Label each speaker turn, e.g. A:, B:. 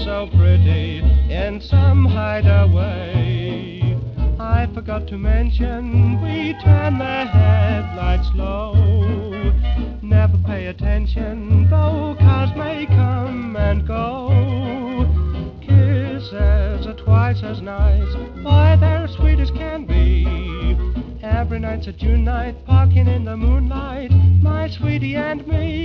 A: so pretty in some hideaway. I forgot to mention we turn their headlights low. Never pay attention, though cars may come and go. Kisses are twice as nice, why they're sweet as can be. Every night's a June night, parking in the moonlight, my sweetie and me.